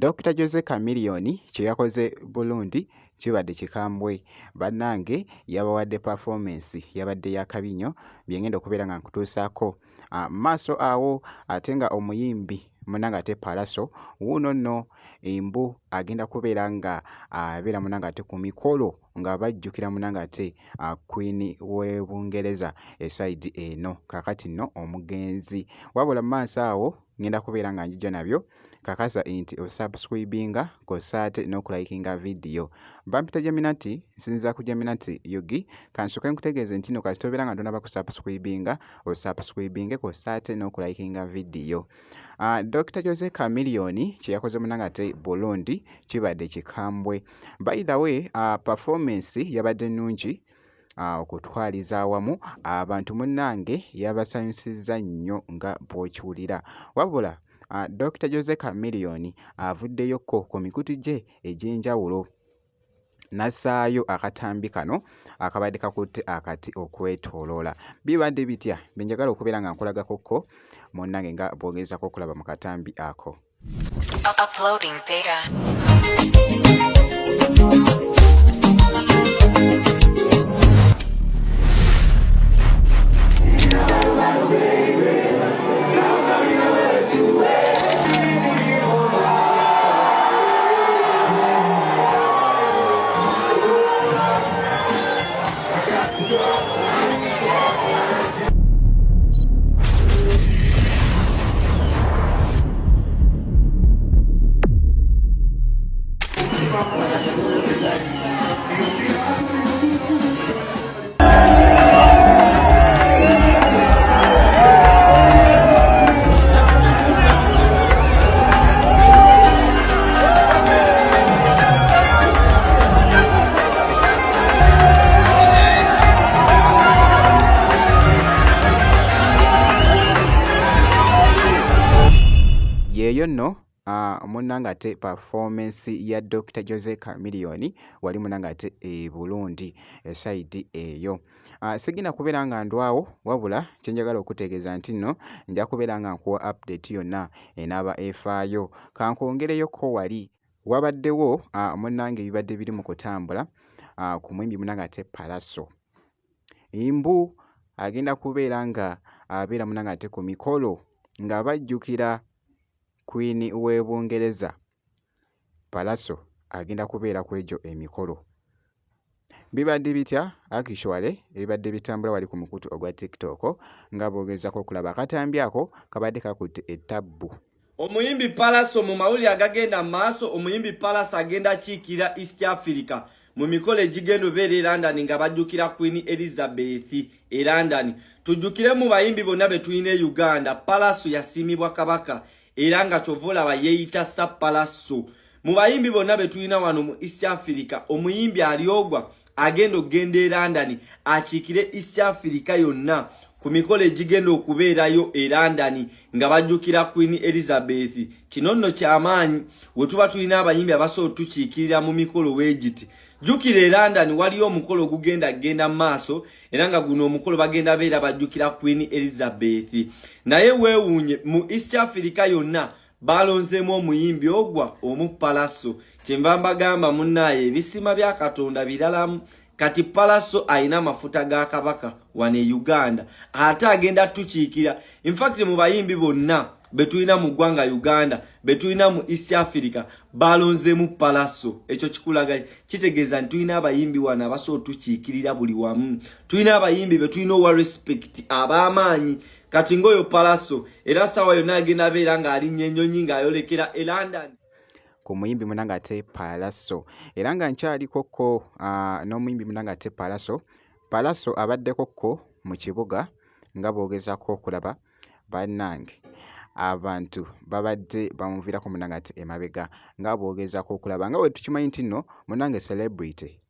Dr. Jose Chameleone kye yakoze Burundi kibadde kikambwe. Bannange yabawadde performance yabadde yakabi nnyo bye ngenda okubeera nga nkutuusaako maaso awo, ate nga omuyimbi munanga ate Pallaso wuuno nno Embu agenda kubeera nga abeera munanga ate ku mikolo nga bajjukira munanga ate Queen w'e Bungereza eside eno. Kakati nno omugenzi wabula maaso awo ngenda kubeera nga njija nabyo. Kakasa nti osubscribinga kosaate n'okulayikinga video. Bampita Geminati, nsinza ku Geminati Yugi, kansoke nkutegeeze nti no kasita obeera nga tonaba kusubscribinga osubscribinge kosaate n'okulayikinga video. Dr. Jose Chameleone kye yakoze munanga ate Burundi kibadde kikambwe. By the way, performance yabadde nnungi okutwaliza awamu abantu munnange yabasanyusizza nnyo nga bw'okiwulira. Wabula Dr. Jose Chameleone avuddeyoko ku mikutu gye egy'enjawulo n'assaayo akatambi kano akabadde kakutte akati okwetooloola. Bibadde bitya bye njagala okubeera nga nkolagakokko munnange nga bw'ogezako okulaba mu katambi ako. Uploading data. Yeyo nno munanga ate performance ya Dr. Jose Chameleone wali munanga ate Burundi eside eyo. Sigina kubeera nga ndwawo wabula kyenjagala okutegeeza nti nno nja kubeera nga nkuwa update yonna enaaba efaayo. Kankwongereyoko wali wabaddewo munnange ebibadde biri mu kutambula ku mwimbi munanga ate Pallaso. Embu agenda kubeera nga abeera munanga ate ku mikolo nga bajjukira Queen w'e Bungereza. Pallaso agenda kubeera ku egyo emikolo. Bibadde bitya actually ebibadde bitambula wali ku mukutu ogwa TikTok nga boogezako okulaba akatambi ako kabadde kakutte ettabbu. Omuyimbi Pallaso mu mawulire agagenda maaso, omuyimbi Pallaso agenda kiikira East Africa mu mikolo egigenda obeera e London nga bajjukira Queen Elizabeth e London. Tujjukire mu bayimbi bonna be tulina e Uganda, Pallaso yasiimibwa kabaka era nga kyova yeeyita Sir Pallaso. Mu bayimbi bonna be tulina wano mu East Africa, omuyimbi aliogwa agenda okugenda e London akiikire East Africa yonna ku mikolo egigenda okubeerayo e London nga bajjukira Queen Elizabeth. Kino nno kyamaanyi we tuba tulina abayimbi abasobola tukiikirira mu mikolo weegiti. Jjukira e London waliyo omukolo gugenda maaso era nga guno omukolo bagenda beera bajjukira Queen Elizabeth. Naye weewuunye mu East Africa yonna balonzeemu omuyimbi ogwa omu Pallaso. Kyenva mbagamba munnaaye ebisima bya Katonda biralamu. Kati Pallaso ayina amafuta ga kabaka wane Uganda ate agenda tukiikira. In fact mu bayimbi bonna betulina mu ggwanga Uganda betulina mu East Africa balonzeemu Pallaso. Ekyo kikulaga kitegeeza nti tulina abayimbi wana abasobola tukiikirira buli wamu. Tulina abayimbi betulina owa respect ab'amaanyi. Kati ngoyo Pallaso era sawa yonna agenda beera nga alinnya ennyonyi ng'ayolekera e London ku muyimbi munanga ate Pallaso. Era nga nkyalikokko n'omuyimbi munanga ate Pallaso. Pallaso abaddekokko mu kibuga nga boogezako okulaba bannange abantu babadde bamuviirako munanga ate emabega nga boogezako okulaba nga we tukimanyi nti nno munange celebrity.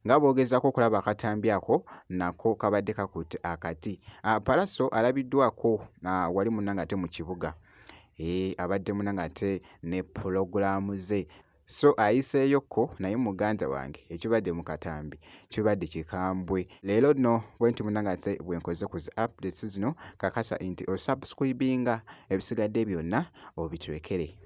nga bw'ogezaako okulaba akatambi ako nako kabadde kakutte akati. Palaso alabiddwako wali munnanga ate mu kibuga, abadde munnanga ate ne pulogulaamu ze, so ayiseeyokko naye muganda wange ekibadde mu katambi kibadde kikambwe. Leero nno bwe nti munnanga ate bwe nkoze ku zi updates zino kakasa nti osubscribinga, ebisigadde byonna obiturekere.